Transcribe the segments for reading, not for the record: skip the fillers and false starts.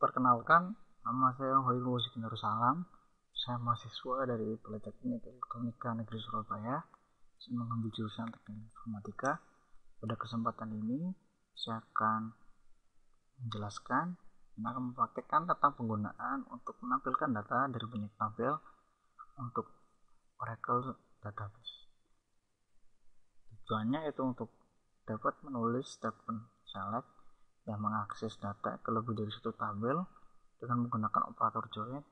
Perkenalkan, nama saya Hoirul Darussalam. Saya mahasiswa dari Politeknik Elektronika Negeri Surabaya. Saya mengambil jurusan Teknik Informatika. Pada kesempatan ini, saya akan menjelaskan dan akan mempraktikkan tentang penggunaan untuk menampilkan data dari banyak tabel untuk Oracle Database. Tujuannya itu untuk dapat menulis statement select yang mengakses data ke lebih dari satu tabel dengan menggunakan operator join,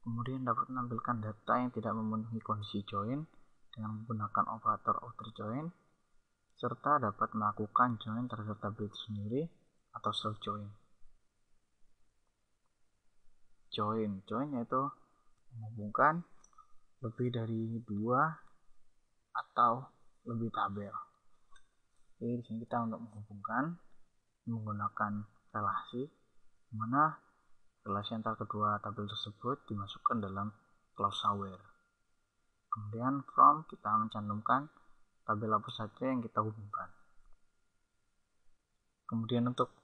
kemudian dapat menampilkan data yang tidak memenuhi kondisi join dengan menggunakan operator outer join, serta dapat melakukan join terhadap tabel itu sendiri atau self join. Join yaitu menghubungkan lebih dari dua atau lebih tabel. Jadi di sini kita untuk menghubungkan menggunakan relasi, di mana relasi antara kedua tabel tersebut dimasukkan dalam clause aware. Kemudian from, kita mencantumkan tabel apa saja yang kita hubungkan. Kemudian untuk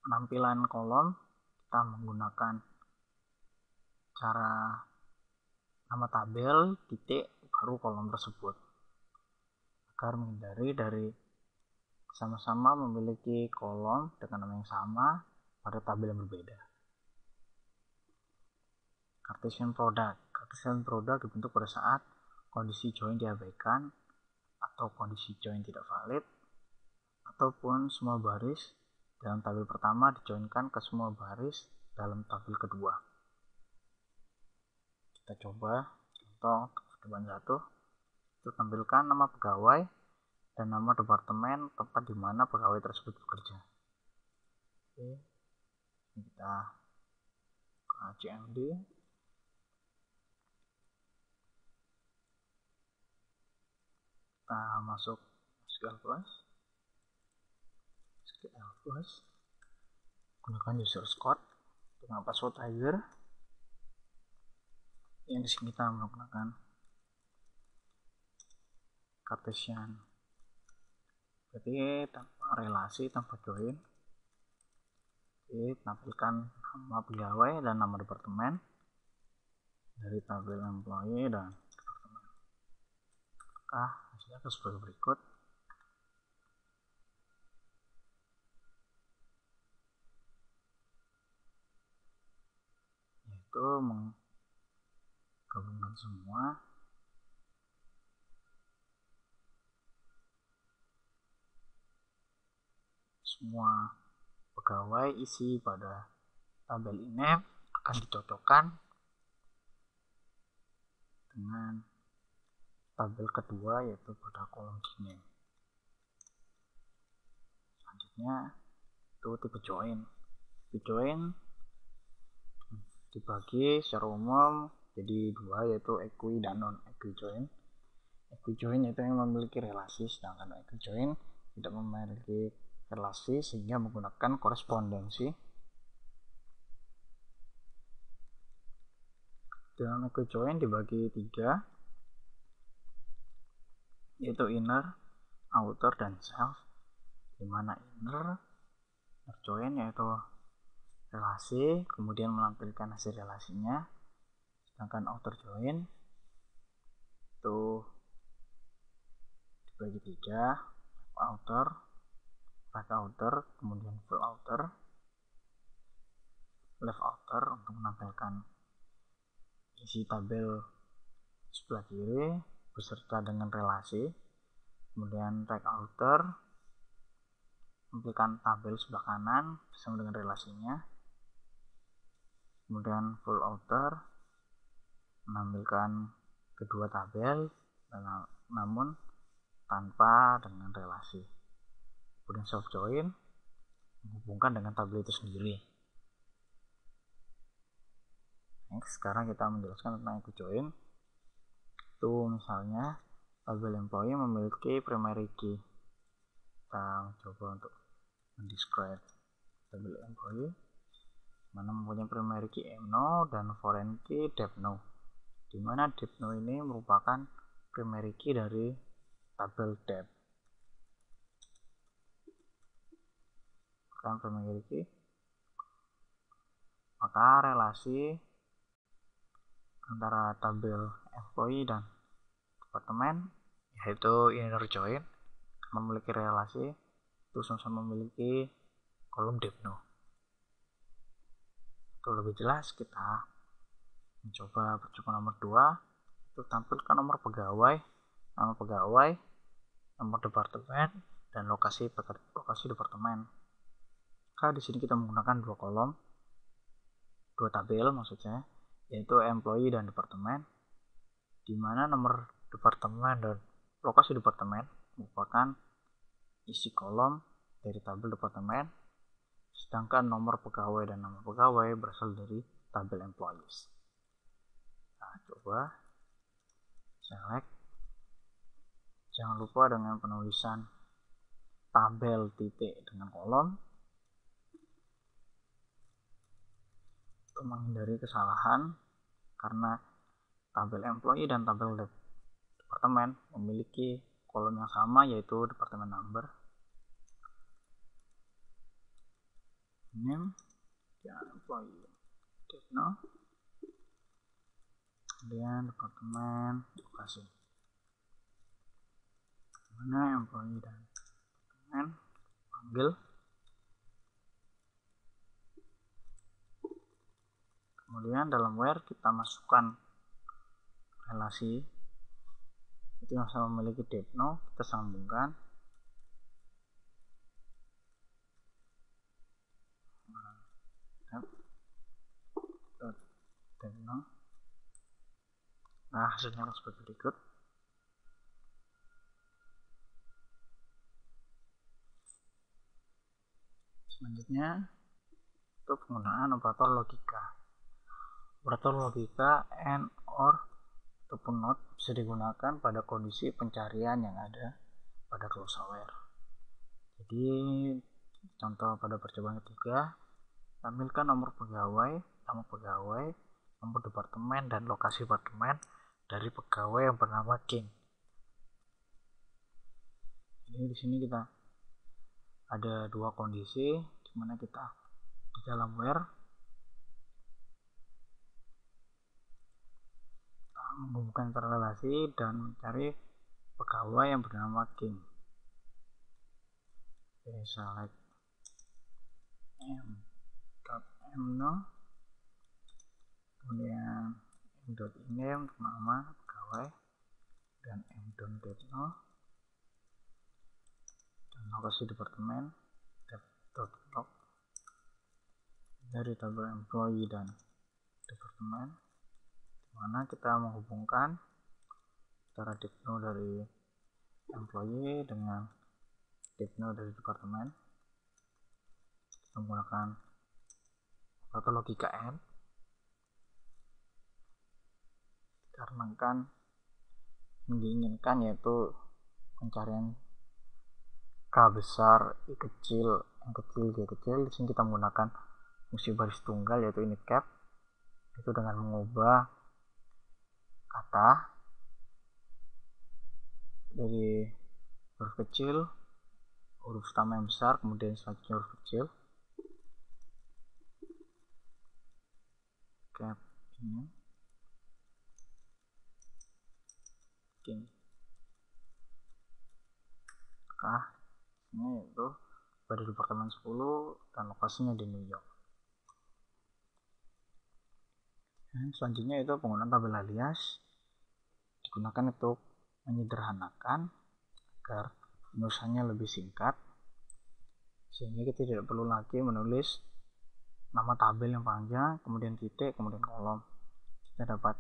penampilan kolom, kita menggunakan cara nama tabel titik baru kolom tersebut agar menghindari dari sama-sama memiliki kolom dengan nama yang sama pada tabel yang berbeda. Cartesian product dibentuk pada saat kondisi join diabaikan atau kondisi join tidak valid, ataupun semua baris dalam tabel pertama dijoinkan ke semua baris dalam tabel kedua. Kita coba contoh untuk depan satu, itu tampilkan nama pegawai dan nama departemen tempat di mana pegawai tersebut bekerja. Oke, kita ke CMD. Kita masuk SQL Plus, gunakan user code dengan password tiger. Yang di sini kita menggunakan Cartesian, berarti tanpa relasi, tanpa join. Oke, tampilkan nama pegawai dan nama departemen dari tabel employee dan departemen. Maka hasilnya seperti berikut. Yaitu menggabungkan semua pegawai isi pada tabel ini akan dicocokkan dengan tabel kedua, yaitu pada kolom sini. Selanjutnya itu tipe join. Tipe join dibagi secara umum jadi dua, yaitu equi dan non equi join. Equi join itu yang memiliki relasi, sedangkan equi join tidak memiliki relasi sehingga menggunakan korespondensi. Dalam equi join dibagi tiga, yaitu inner, outer, dan self. Dimana inner join yaitu relasi, kemudian menampilkan hasil relasinya, sedangkan outer join itu dibagi tiga, outer, right outer, kemudian full outer, left outer untuk menampilkan isi tabel sebelah kiri beserta dengan relasi, kemudian right outer menampilkan tabel sebelah kanan bersama dengan relasinya, kemudian full outer menampilkan kedua tabel namun tanpa dengan relasi. Kemudian self join menghubungkan dengan tabel itu sendiri. Next, sekarang kita menjelaskan tentang equi join. Itu misalnya tabel employee memiliki primary key. Kita coba untuk mendescribe tabel employee, mana mempunyai primary key mno dan foreign key depno, dimana depno ini merupakan primary key dari tabel dep. Primary key maka relasi antara tabel employee dan departemen, yaitu inner join, memiliki relasi itu sama-sama memiliki kolom depno. Untuk lebih jelas, kita mencoba percobaan nomor 2, itu tampilkan nomor pegawai, nomor departemen, dan lokasi departemen. Maka di sini kita menggunakan dua kolom, dua tabel maksudnya, yaitu employee dan departemen, di mana nomor departemen dan lokasi departemen merupakan isi kolom dari tabel departemen, sedangkan nomor pegawai dan nama pegawai berasal dari tabel employees. Nah, coba select. Jangan lupa dengan penulisan tabel titik dengan kolom untuk menghindari kesalahan, karena tabel employee dan tabel departemen memiliki kolom yang sama, yaitu departemen number, name, ya employee, depno, kemudian departemen, lokasi. Mana employee dan departemen panggil. Kemudian dalam where kita masukkan relasi itu yang sama memiliki depno, kita sambungkan. Depno. Nah, hasilnya seperti berikut. Selanjutnya itu penggunaan operator logika. Operator logika and, or, ataupun not bisa digunakan pada kondisi pencarian yang ada pada closeware. Jadi contoh pada percobaan ketiga, tampilkan nomor pegawai, nama pegawai, nomor departemen, dan lokasi departemen dari pegawai yang bernama King. Jadi di sini kita ada dua kondisi, di mana kita di dalam where menghubungkan relasi dan mencari pegawai yang bernama King. Oke, select m.no, kemudian m.name nama pegawai, dan m.depno, dan lokasi departemen dep.log dari tabel employee dan departemen, mana kita menghubungkan antara depno dari employee dengan depno dari departemen. Kita menggunakan operator logika and, karena kan yang diinginkan yaitu pencarian K besar, I kecil, N kecil, G kecil. Di sini kita menggunakan fungsi baris tunggal yaitu init cap, itu dengan mengubah kata dari huruf kecil, huruf utama yang besar, kemudian selanjutnya huruf kecil. Cap ini King. Ini yaitu pada departemen 10 dan lokasinya di New York. Dan selanjutnya itu penggunaan tabel alias, digunakan untuk menyederhanakan agar penulisannya lebih singkat, sehingga kita tidak perlu lagi menulis nama tabel yang panjang, kemudian titik, kemudian kolom. Kita dapat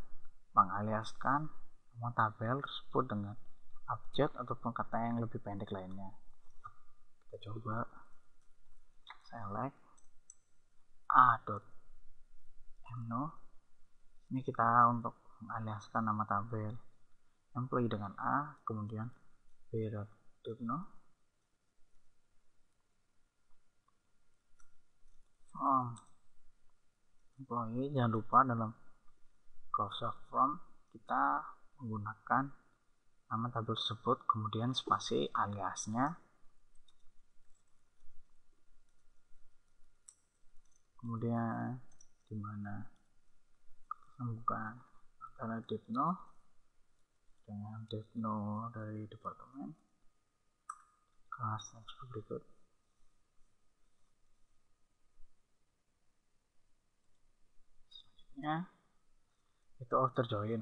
mengaliaskan nama tabel tersebut dengan abjad ataupun kata yang lebih pendek lainnya. Kita coba select a.mno. Ini kita untuk mengaliaskan nama tabel employee dengan A, kemudian b.depno, employee. Jangan lupa dalam close from kita menggunakan nama tabel tersebut, kemudian spasi aliasnya, kemudian dimana sambungkan antara Depno dengan Depno dari departemen kelas yang seperti berikut. Selanjutnya itu outer join.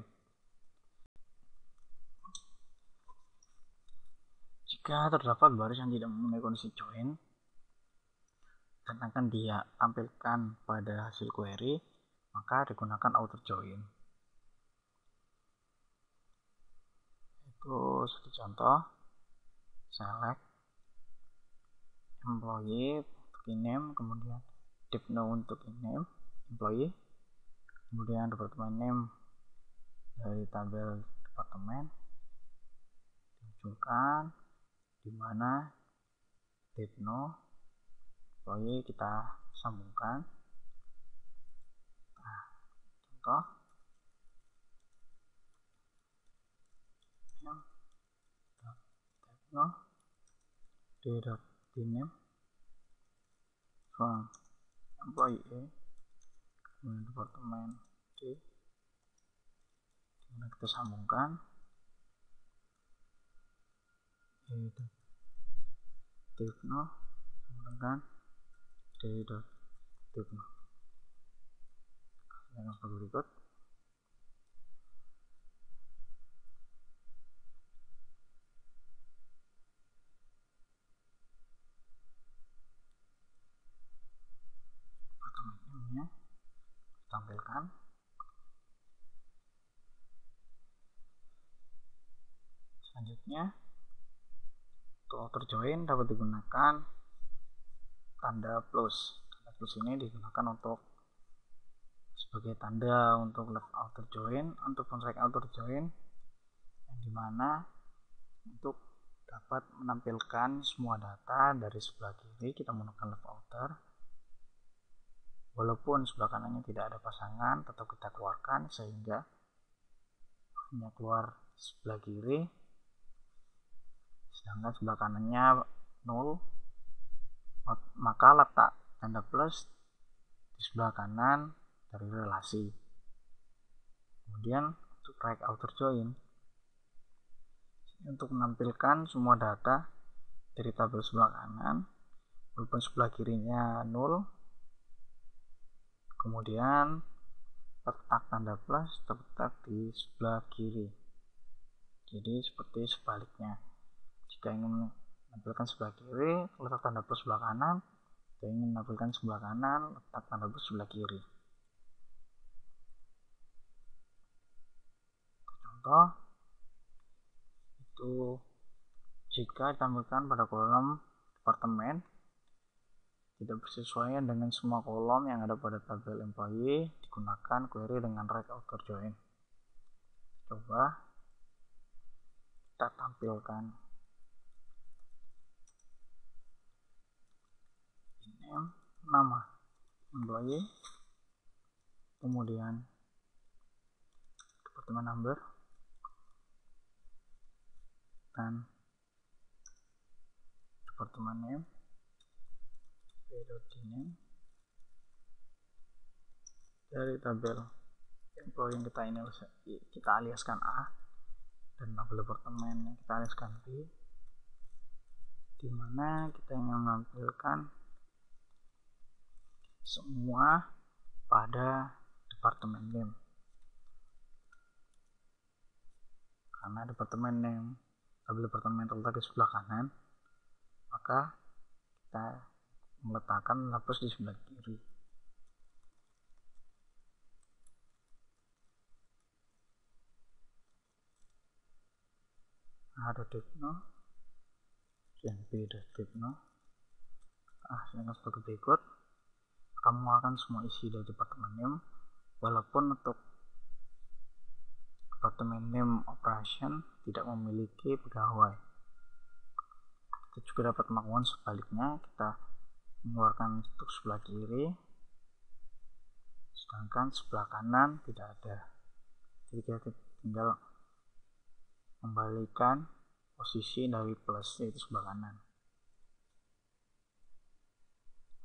Jika terdapat baris yang tidak memenuhi kondisi join dan akan dia tampilkan pada hasil query, maka digunakan outer join. Itu seperti contoh, select employee untuk in-name, kemudian Depno untuk in-name employee, kemudian departemen name dari tabel departemen dimunculkan, dimana Depno employee kita sambungkan. Nah, contoh Depno d.name from employee A, kemudian departemen D, dimana kita sambungkan yaitu Depno dengan d.Depno. Yang berikut departemennya tampilkan. Selanjutnya untuk outer join dapat digunakan tanda plus. Tanda plus ini digunakan untuk sebagai tanda untuk left outer join, untuk right outer join, yang dimana untuk dapat menampilkan semua data dari sebelah kiri kita menggunakan left outer, walaupun sebelah kanannya tidak ada pasangan tetap kita keluarkan sehingga hanya keluar sebelah kiri, sedangkan sebelah kanannya 0, maka letak tanda plus di sebelah kanan dari relasi. Kemudian untuk right outer join, untuk menampilkan semua data dari tabel sebelah kanan walaupun sebelah kirinya 0, kemudian letak tanda plus terletak di sebelah kiri. Jadi seperti sebaliknya, jika ingin menampilkan sebelah kiri letak tanda plus sebelah kanan, jika ingin menampilkan sebelah kanan letak tanda plus sebelah kiri. Contoh itu jika ditampilkan pada kolom departemen tidak bersesuaian dengan semua kolom yang ada pada tabel employee, digunakan query dengan right outer join. Coba kita tampilkan name, nama employee, kemudian departemen number dan departemen name d.name dari tabel employee yang kita aliaskan A dan tabel departemen yang kita aliaskan B, dimana kita ingin menampilkan semua pada departemen name. Karena departemen name tabel departemen terletak di sebelah kanan, maka kita meletakkan lapis di sebelah kiri. A.Depno dan B.Depno. Sebagai berikut, kamu akan semua isi dari departemen name, walaupun untuk departemen name operation tidak memiliki pegawai. Kita juga dapat melakukan sebaliknya, kita mengeluarkan untuk sebelah kiri sedangkan sebelah kanan tidak ada, jadi kita tinggal kembalikan posisi dari plus yaitu sebelah kanan.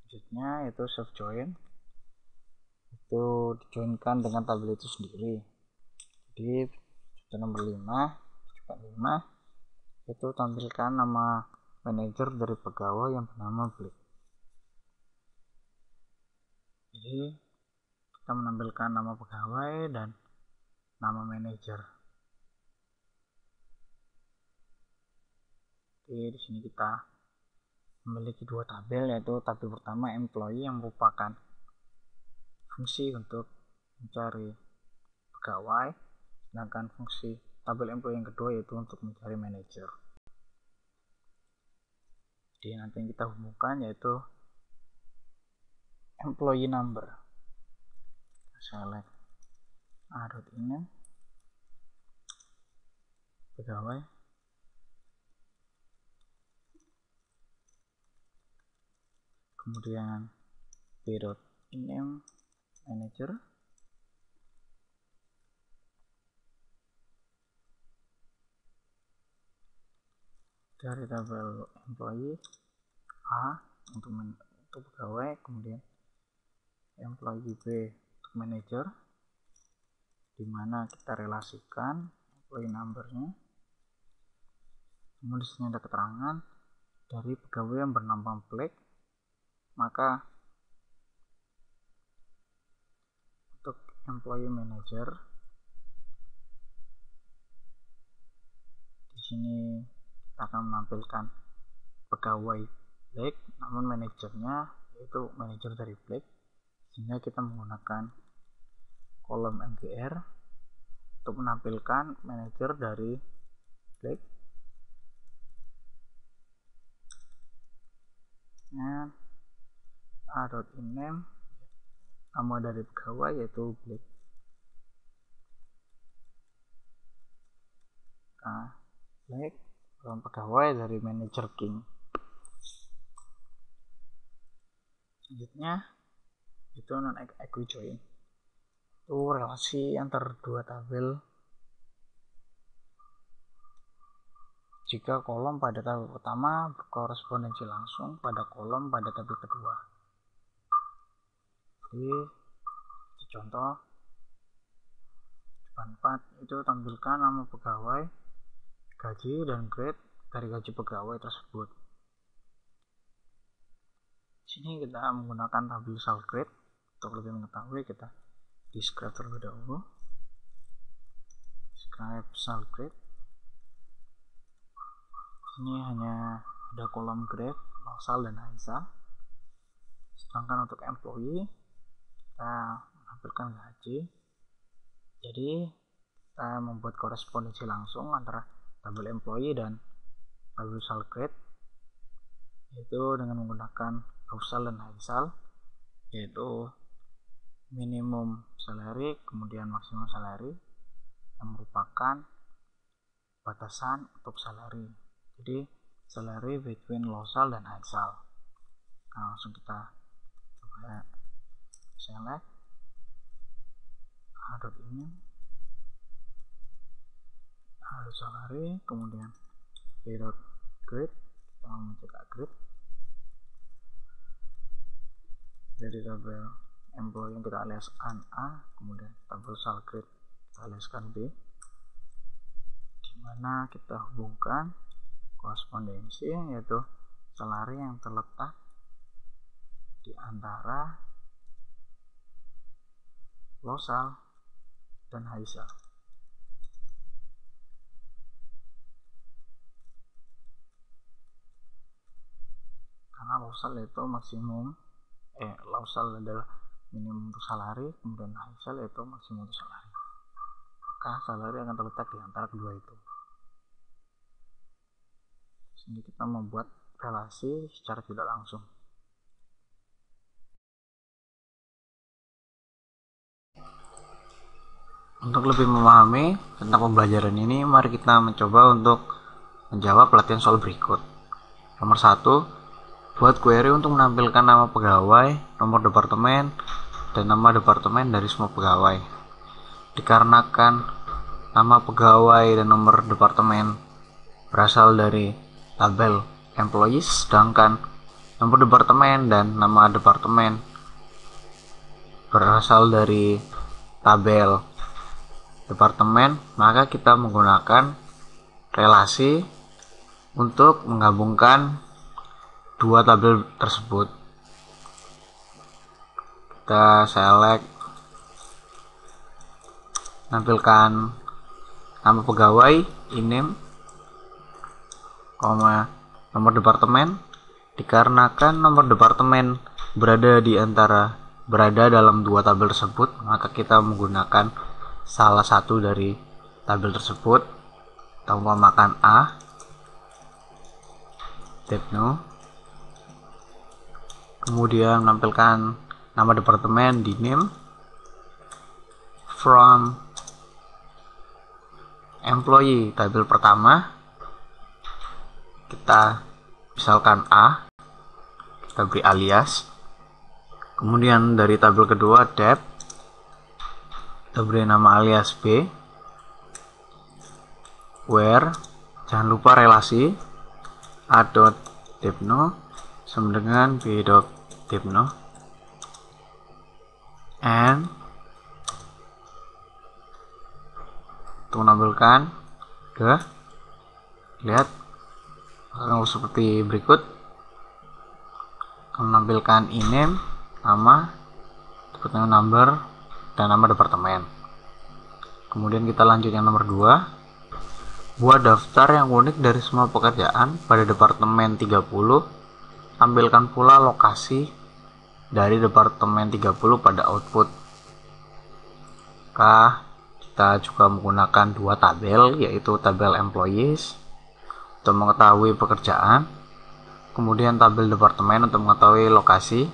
Selanjutnya yaitu self join, itu dijoinkan dengan tabel itu sendiri. Jadi nomor 5 itu tampilkan nama manajer dari pegawai yang bernama Black. Jadi kita menampilkan nama pegawai dan nama manajer. Oke, di sini kita memiliki dua tabel, yaitu tabel pertama employee yang merupakan fungsi untuk mencari pegawai, sedangkan fungsi tabel employee yang kedua yaitu untuk mencari manajer. Jadi nanti yang kita hubungkan yaitu employee number. Select a.in pegawai, kemudian p.name manager, dari tabel employee A untuk pegawai, kemudian employee B untuk manager, dimana kita relasikan employee numbernya. Kemudian disini ada keterangan dari pegawai yang bernama Black, maka untuk employee manager di sini kita akan menampilkan pegawai Black, namun manajernya yaitu manajer dari Black, sehingga kita menggunakan kolom MGR untuk menampilkan manajer dari Black. Dan a.in nama dari pegawai yaitu Black. Black pegawai dari manajer King. Selanjutnya itu non-equi join, itu relasi antar dua tabel jika kolom pada tabel pertama berkorespondensi langsung pada kolom pada tabel kedua. Jadi contoh depan 4 itu tampilkan nama pegawai, gaji dan grade dari gaji pegawai tersebut. Sini kita menggunakan tabel SalGrade. Untuk lebih mengetahui kita describe terlebih dahulu. Describe SalGrade. Ini hanya ada kolom grade, losal dan haisal. Sedangkan untuk employee kita menampilkan gaji. Jadi kita membuat korespondensi langsung antara tabel employee dan tabel SalGrade, yaitu dengan menggunakan losal dan haisal, yaitu minimum salary kemudian maksimum salary yang merupakan batasan untuk salary. Jadi salary between losal dan haisal. Nah, langsung kita coba select a.in salary, kemudian p.grade, kita mencetak grade dari tabel employee yang kita aliaskan A, kemudian tabel SalGrade kita aliaskan B, dimana kita hubungkan korespondensi yaitu salary yang terletak di antara losal dan haisal. Karena losal itu maksimum, losal adalah minimum untuk salary, kemudian haisal yaitu maksimum untuk salary. Maka salary akan terletak di antara kedua itu. Sini kita membuat relasi secara tidak langsung. Untuk lebih memahami tentang pembelajaran ini, mari kita mencoba untuk menjawab latihan soal berikut. Nomor 1, buat query untuk menampilkan nama pegawai, nomor departemen, dan nama departemen dari semua pegawai. Dikarenakan nama pegawai dan nomor departemen berasal dari tabel employees, sedangkan nomor departemen dan nama departemen berasal dari tabel departemen, maka kita menggunakan relasi untuk menggabungkan dua tabel tersebut. Kita select, tampilkan nama pegawai, INIM, nomor departemen. Dikarenakan nomor departemen berada dalam dua tabel tersebut, maka kita menggunakan salah satu dari tabel tersebut. Kita umpamakan A, Depno, kemudian menampilkan nama departemen di name, from employee tabel pertama kita misalkan A, kita beri alias. Kemudian dari tabel kedua dep, kita beri nama alias B, where jangan lupa relasi a.depno sama dengan b.depno, and untuk menampilkan lihat seperti berikut, menampilkan INIM, nama, number, dan nama departemen. Kemudian kita lanjut yang nomor 2, buat daftar yang unik dari semua pekerjaan pada departemen 30. Tampilkan pula lokasi dari departemen 30 pada output. Kita juga menggunakan dua tabel, yaitu tabel employees untuk mengetahui pekerjaan, kemudian tabel departemen untuk mengetahui lokasi.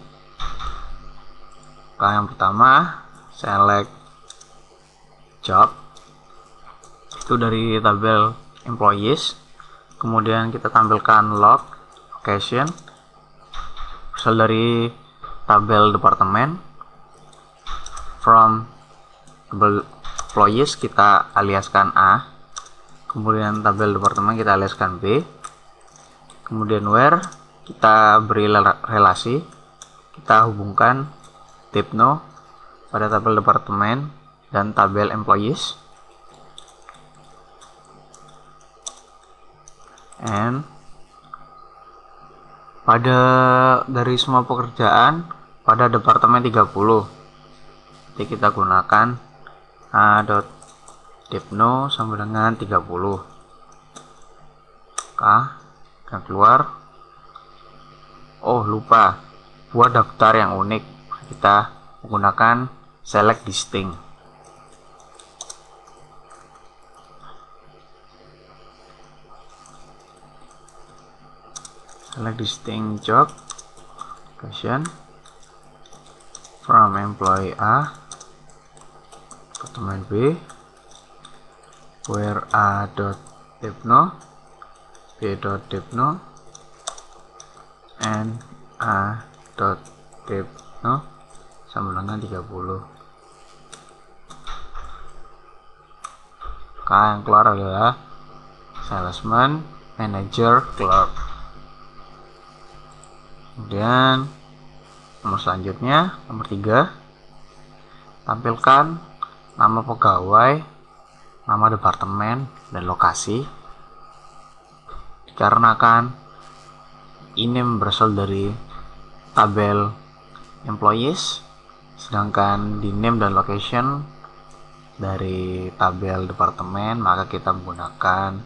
Yang pertama, select job, itu dari tabel employees, kemudian kita tampilkan location, berasal dari tabel departemen. From tabel employees kita aliaskan A, kemudian tabel departemen kita aliaskan B, kemudian where kita beri relasi, kita hubungkan Depno pada tabel departemen dan tabel employees, and pada dari semua pekerjaan pada departemen 30, jadi kita gunakan a.depno sama dengan 30. Kita keluar. Oh lupa, buat daftar yang unik kita menggunakan select distinct. Select distinct job location from employee A, departemen B, where a.depno, b.depno, and a.depno sama dengan 30. Yang keluar adalah salesman, manager, clerk. Kemudian nomor selanjutnya, nomor 3, tampilkan nama pegawai, nama departemen, dan lokasi. Dikarenakan ini berasal dari tabel employees, sedangkan di name dan location dari tabel departemen, maka kita menggunakan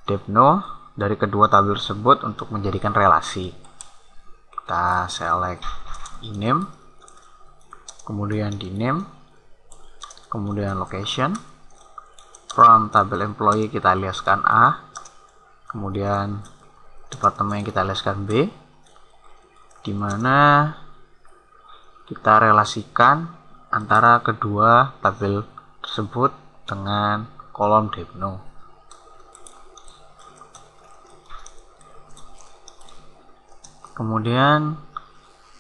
Depno dari kedua tabel tersebut untuk menjadikan relasi. Kita select INIM, kemudian di name, kemudian location. From tabel employee kita aliaskan A, kemudian departemen kita aliaskan B, dimana kita relasikan antara kedua tabel tersebut dengan kolom Depno. Kemudian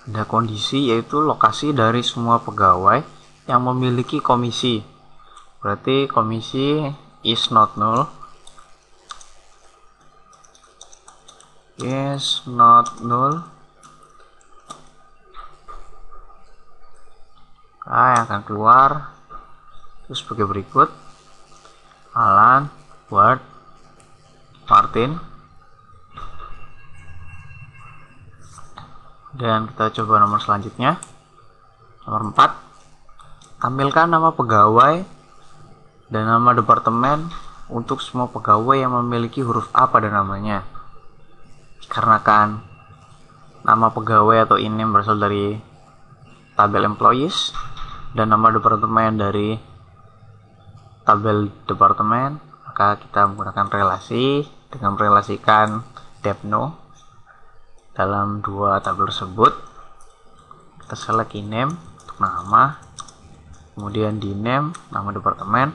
ada kondisi, yaitu lokasi dari semua pegawai yang memiliki komisi. Berarti komisi is not null, yang akan keluar terus sebagai berikut: Alan, Ward, Martin. Dan kita coba nomor selanjutnya, nomor 4. Tampilkan nama pegawai dan nama departemen untuk semua pegawai yang memiliki huruf A pada namanya. Dikarenakan nama pegawai atau in-name berasal dari tabel employees dan nama departemen dari tabel departemen, maka kita menggunakan relasi dengan merelasikan depno dalam dua tabel tersebut. Kita select in-name untuk nama, kemudian di name nama departemen,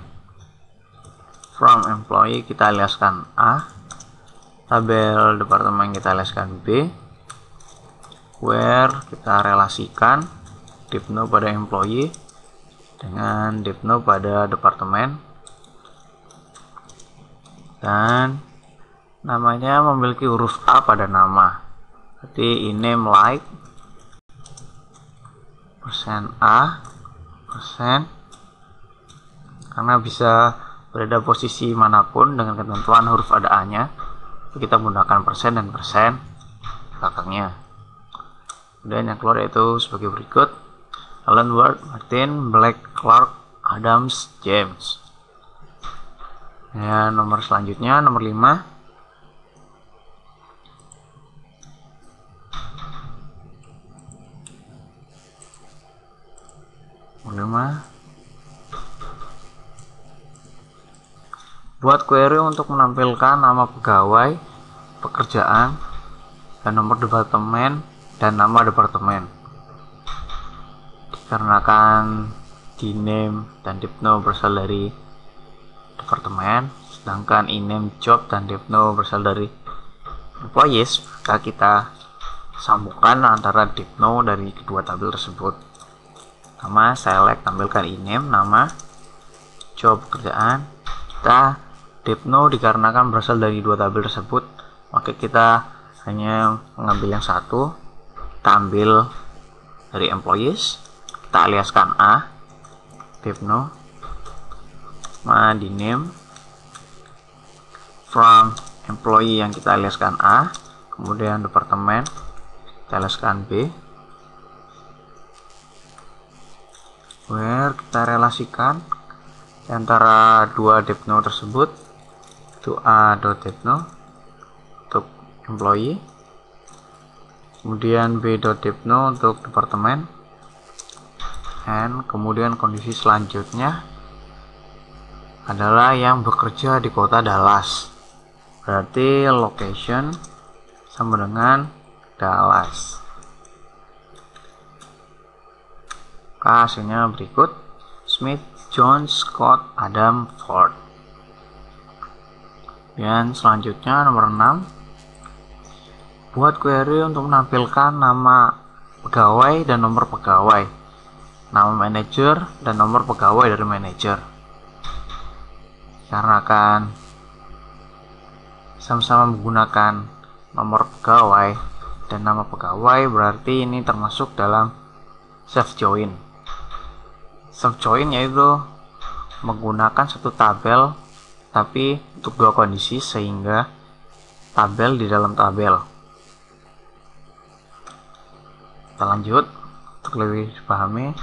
from employee kita aliaskan A, tabel departemen kita aliaskan B, where kita relasikan depno pada employee dengan depno pada departemen, dan namanya memiliki huruf A pada nama. Berarti in-name like %A persen, karena bisa berada posisi manapun dengan ketentuan huruf ada A-nya, kita menggunakan persen dan persen belakangnya. Kemudian yang keluar yaitu sebagai berikut: Alan, Ward, Martin, Black, Clark, Adams, James. Ya, nomor selanjutnya nomor 5. Buat query untuk menampilkan nama pegawai, pekerjaan, dan nomor departemen dan nama departemen. Dikarenakan di name dan depno berasal dari departemen, sedangkan in-name job dan depno berasal dari employees, maka kita sambungkan antara depno dari kedua tabel tersebut. Nama select, tampilkan in-name, nama, job, pekerjaan. Kita depno dikarenakan berasal dari dua tabel tersebut, maka kita hanya mengambil yang satu, kita ambil dari employees, kita aliaskan A, depno, di name, from employee yang kita aliaskan A, kemudian departemen kita aliaskan B, where kita relasikan antara dua depno tersebut, itu A.depno untuk employee, kemudian B.depno untuk departemen, and kemudian kondisi selanjutnya adalah yang bekerja di kota Dallas, berarti location sama dengan Dallas. Hasilnya berikut: Smith, John, Scott, Adam, Ford. Dan selanjutnya nomor 6. Buat query untuk menampilkan nama pegawai dan nomor pegawai, nama manajer dan nomor pegawai dari manajer. Karena kan sama-sama menggunakan nomor pegawai dan nama pegawai, berarti ini termasuk dalam self join. Self join yaitu menggunakan satu tabel tapi untuk dua kondisi, sehingga tabel di dalam tabel. Kita lanjut untuk lebih dipahami.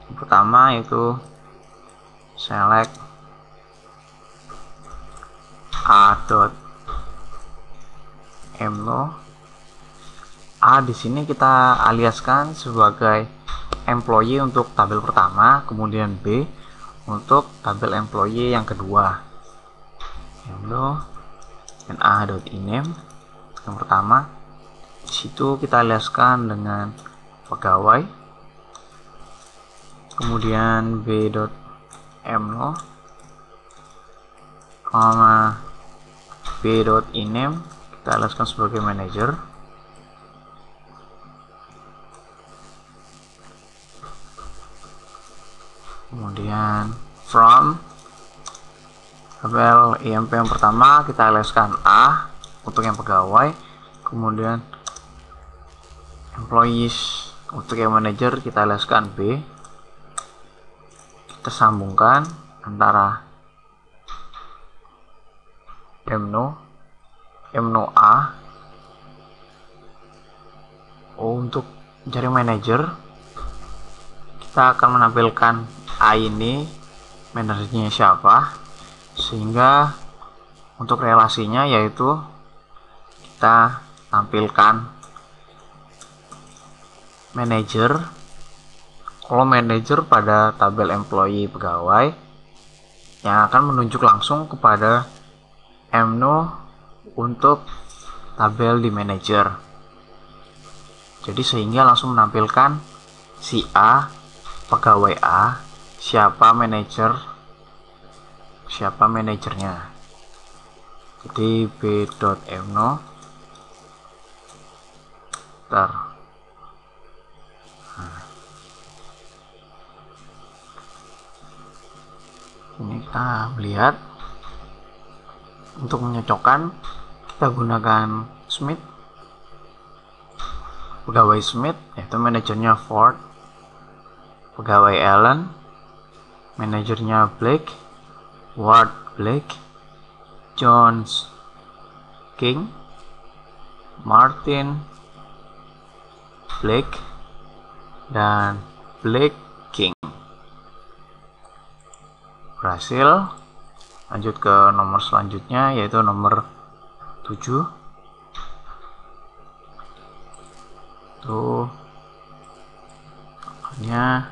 Yang pertama yaitu select A.mno. A di sini kita aliaskan sebagai employee untuk tabel pertama, kemudian B untuk tabel employee yang kedua. Mno dan A.iname yang pertama. Di situ kita aliaskan dengan pegawai, kemudian B.mno, B.iname kita aliaskan sebagai manager, kemudian from tabel IMP yang pertama kita aliaskan A untuk yang pegawai, kemudian employees untuk yang manager kita aliaskan B, kita sambungkan antara MNO A. Untuk mencari manajer, kita akan menampilkan A ini manajernya siapa, sehingga untuk relasinya yaitu kita tampilkan manajer. Kalau manajer pada tabel employee pegawai yang akan menunjuk langsung kepada MNO untuk tabel di manajer. Jadi sehingga langsung menampilkan si A, pegawai A, siapa manajernya. Jadi b.mno ini kita lihat. Untuk menyocokkan, kita gunakan Smith, pegawai Smith yaitu manajernya Ford, pegawai Allen, manajernya Blake, Ward Blake, Jones King, Martin Blake, dan Blake King. Berhasil. Lanjut ke nomor selanjutnya, yaitu nomor 7. Tuh hanya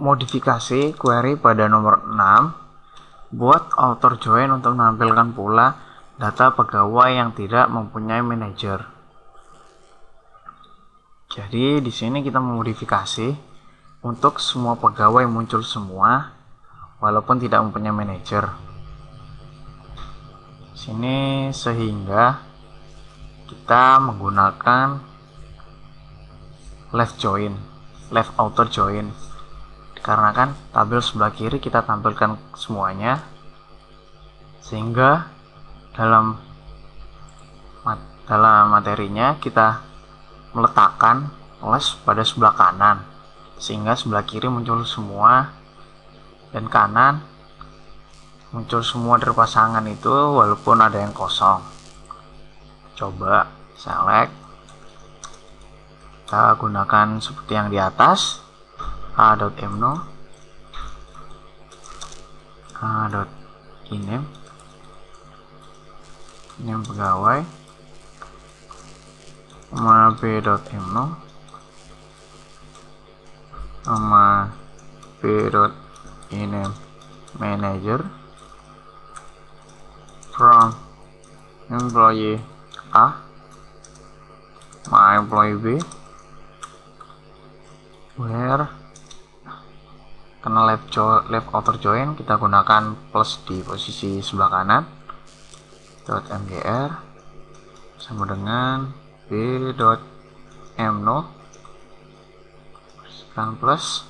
modifikasi query pada nomor 6. Buat author join untuk menampilkan pula data pegawai yang tidak mempunyai manajer. Jadi di sini kita memodifikasi untuk semua pegawai muncul semua walaupun tidak mempunyai manajer. Sini sehingga kita menggunakan left outer join, dikarenakan tabel sebelah kiri kita tampilkan semuanya, sehingga dalam materinya kita meletakkan less pada sebelah kanan, sehingga sebelah kiri muncul semua dan kanan muncul semua dari pasangan itu walaupun ada yang kosong. Coba select, kita gunakan seperti yang di atas, a.mno, a.ename, name pegawai, nama b.mno, nama b.ename manager, from employee A, my employee B, where karena left outer join kita gunakan plus di posisi sebelah kanan, .mgr sama dengan b.mno sekarang plus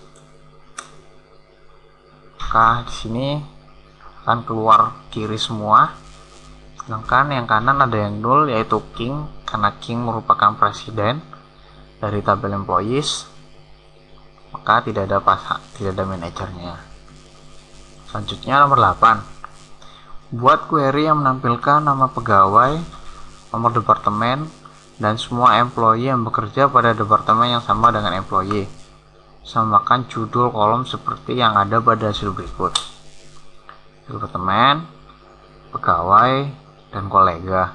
maka di sini akan keluar kiri semua, sedangkan yang kanan ada yang nol yaitu King, karena King merupakan presiden dari tabel employees, maka tidak ada manajernya. Selanjutnya nomor 8, buat query yang menampilkan nama pegawai, nomor departemen, dan semua employee yang bekerja pada departemen yang sama dengan employee. Samakan judul kolom seperti yang ada pada hasil berikut: departemen, pegawai, dan kolega.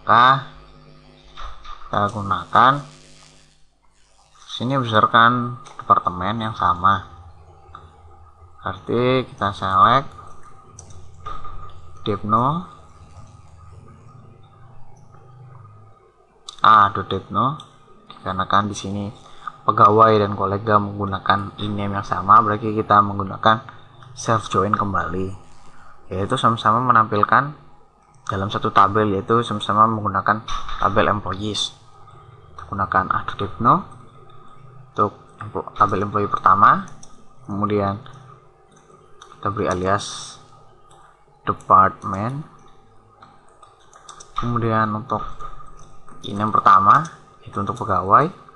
Kita gunakan sini berdasarkan departemen yang sama, berarti kita select depno a.depno, dikarenakan di sini pegawai dan kolega menggunakan e-name yang sama, berarti kita menggunakan self join kembali, yaitu sama-sama menampilkan dalam satu tabel, yaitu sama-sama menggunakan tabel employees. Kita gunakan a.depno untuk tabel employee pertama, kemudian kita beri alias department, kemudian untuk e-name pertama itu untuk pegawai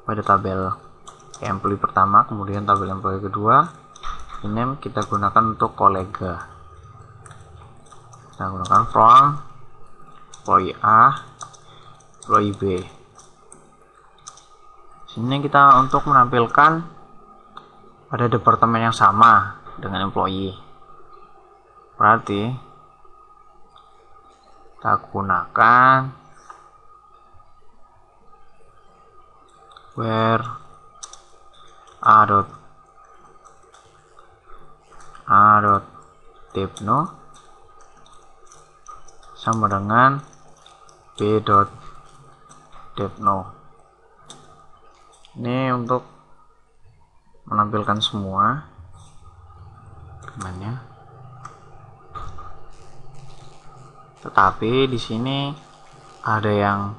pada tabel employee pertama, kemudian tabel employee kedua. Name kita gunakan untuk kolega. Kita gunakan from employee A, employee B. Sini kita untuk menampilkan pada departemen yang sama dengan employee. Berarti kita gunakan where a.depno sama dengan b.depno. Ini untuk menampilkan semua temannya. Tetapi di sini ada yang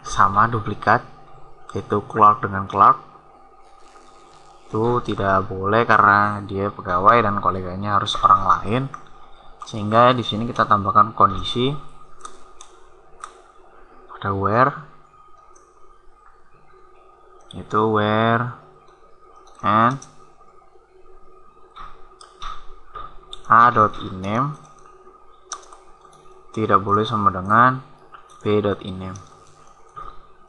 sama duplikat, yaitu Clark dengan Clark. Itu tidak boleh karena dia pegawai dan koleganya harus orang lain. Sehingga di sini kita tambahkan kondisi pada where, itu where and a.iname tidak boleh sama dengan b.iname,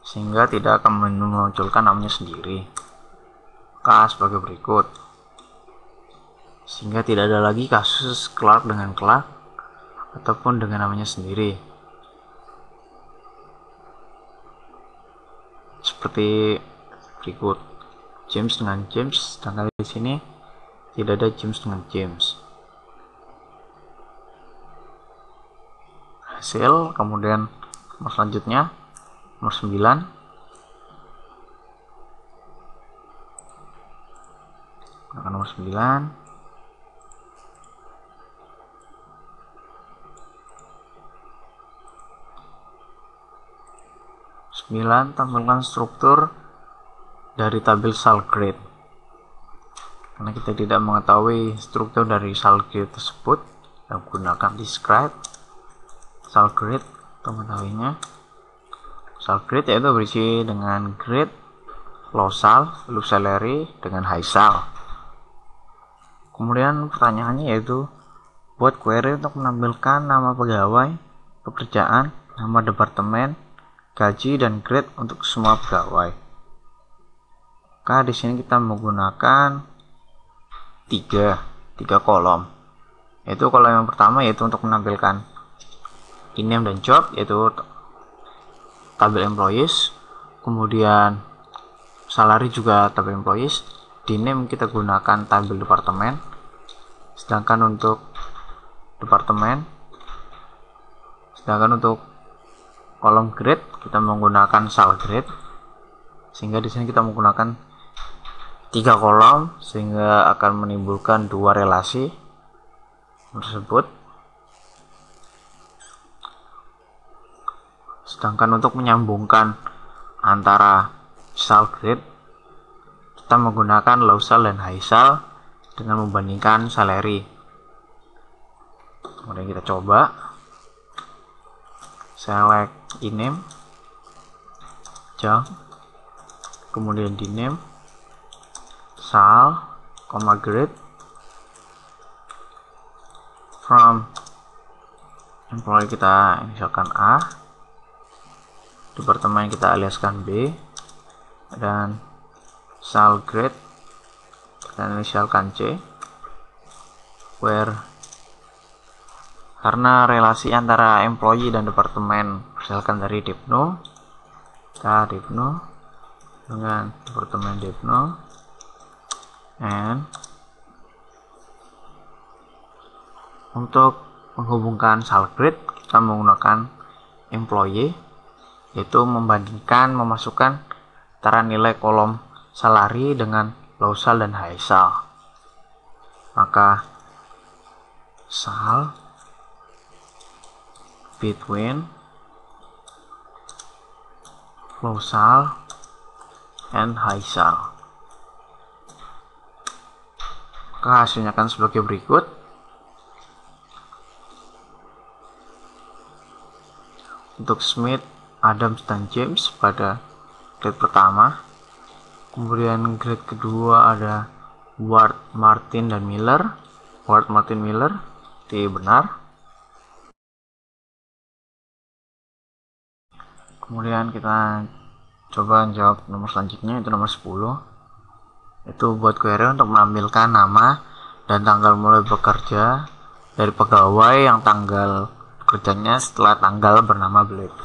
sehingga tidak akan memunculkan namanya sendiri. Maka sebagai berikut, sehingga tidak ada lagi kasus Clark dengan Clark ataupun dengan namanya sendiri. Seperti berikut, James dengan James, sedangkan di sini tidak ada James dengan James. Hasil, kemudian nomor selanjutnya nomor 9. Nomor 9. Tampilkan struktur dari tabel SALGRADE. Karena kita tidak mengetahui struktur dari SALGRADE tersebut, kita gunakan describe SALGRADE untuk mengetahuinya. SALGRADE yaitu berisi dengan grade, low sal, low salary dengan high sal. Kemudian pertanyaannya yaitu buat query untuk menampilkan nama pegawai, pekerjaan, nama departemen, gaji dan grade untuk semua pegawai. Maka di sini kita menggunakan tiga kolom. Yaitu kolom yang pertama yaitu untuk menampilkan name dan job, yaitu tabel employees, kemudian salary juga tabel employees. Di name kita gunakan tabel departemen, sedangkan untuk kolom grade kita menggunakan SALGRADE, sehingga di sini kita menggunakan 3 kolom sehingga akan menimbulkan 2 relasi tersebut. Sedangkan untuk menyambungkan antara SALGRADE kita menggunakan low sal dan high sal dengan membandingkan salary. Kemudian kita coba select name, job, kemudian di name, sal, grade, from employee kita inisialkan A, departemen kita aliaskan B, dan SALGRADE dan inisialkan C, where karena relasi antara employee dan departemen berdasarkan dari Depno, kita Depno dengan departemen Depno, and untuk menghubungkan SALGRADE kita menggunakan employee, yaitu memasukkan antara nilai kolom salary dengan low sal dan high sal. Maka sal between low sal and high sal. Maka hasilnya akan sebagai berikut. Untuk Smith, Adams dan James pada grade pertama, Kemudian grade kedua ada Ward, Martin, dan Miller. Ward, Martin, Miller, T benar. Kemudian kita coba jawab nomor selanjutnya, itu nomor 10. Itu buat query untuk menampilkan nama dan tanggal mulai bekerja dari pegawai yang tanggal kerjanya setelah tanggal bernama Blake.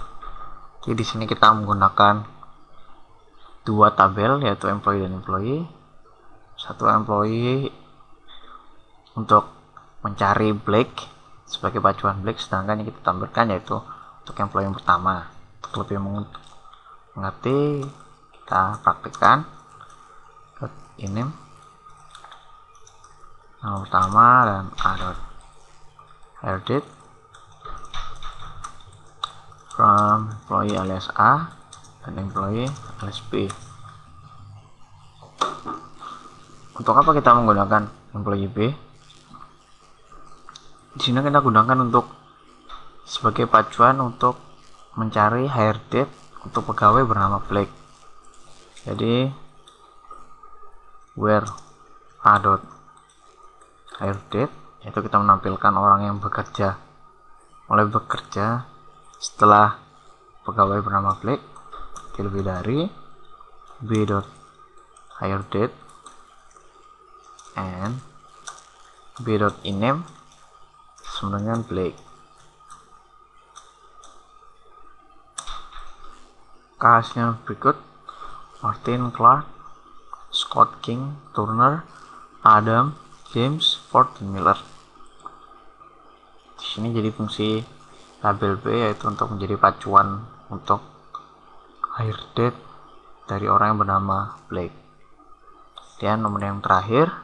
Jadi di sini kita menggunakan dua tabel, yaitu employee dan employee. Satu employee untuk mencari Blake sebagai pacuan Blake, sedangkan yang kita tampilkan yaitu untuk employee yang pertama. Untuk lebih mengerti, kita praktikkan. Ini nama pertama dan hire date from employee alias A dan employee alias B. Untuk apa kita menggunakan employee B? Di sini kita gunakan untuk sebagai pacuan untuk mencari hire date untuk pegawai bernama Blake. Jadi where a.hire date, yaitu kita menampilkan orang yang mulai bekerja setelah pegawai bernama Blake, lebih dari b.hire date and b.ename sama dengan Blake. Kasusnya berikut: Martin, Clark, Scott, King, Turner, Adam, James, Ford, dan Miller. Di sini jadi fungsi tabel B, yaitu untuk menjadi pacuan untuk hire date dari orang yang bernama Blake. Dan nomor yang terakhir,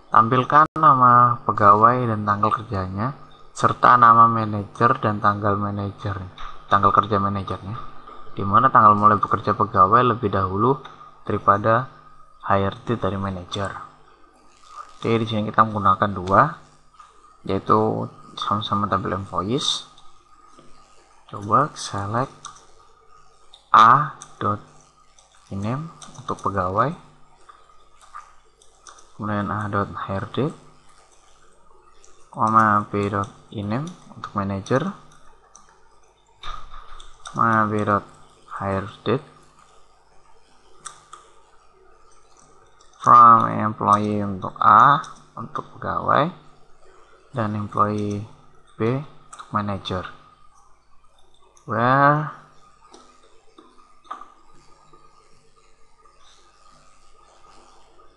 tampilkan nama pegawai dan tanggal kerjanya serta nama manajer dan tanggal kerja manajernya, di mana tanggal mulai bekerja pegawai lebih dahulu daripada hire date dari manajer. Jadi di sini kita menggunakan dua, yaitu sama-sama tabel employees. Coba select a.ename untuk pegawai, kemudian a.hire date, b.ename untuk manager, b.hire date from employee untuk A untuk pegawai, dan employee B untuk manager, where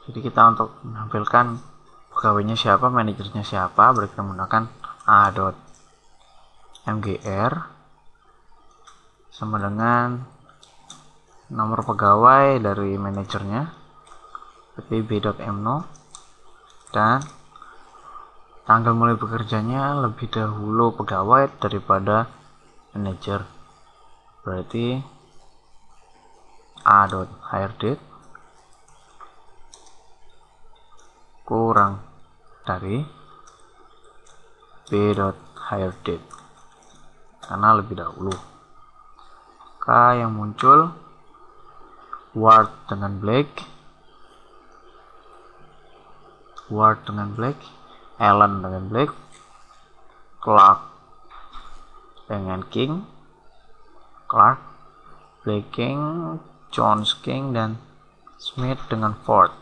jadi kita untuk menampilkan pegawainya siapa, manajernya siapa, berarti kita menggunakan a.mgr sama dengan nomor pegawai dari manajernya, berarti b.mno, dan tanggal mulai bekerjanya lebih dahulu pegawai daripada manajer, berarti a.hire date kurang dari b.hire date karena lebih dahulu. Maka yang muncul Ward dengan Blake, Allen dengan Blake, Clark dengan King, Blake King, Jones King, dan Smith dengan Ford.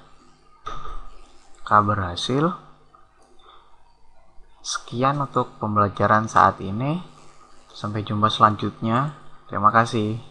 Berhasil. Sekian untuk pembelajaran saat ini. Sampai jumpa selanjutnya. Terima kasih.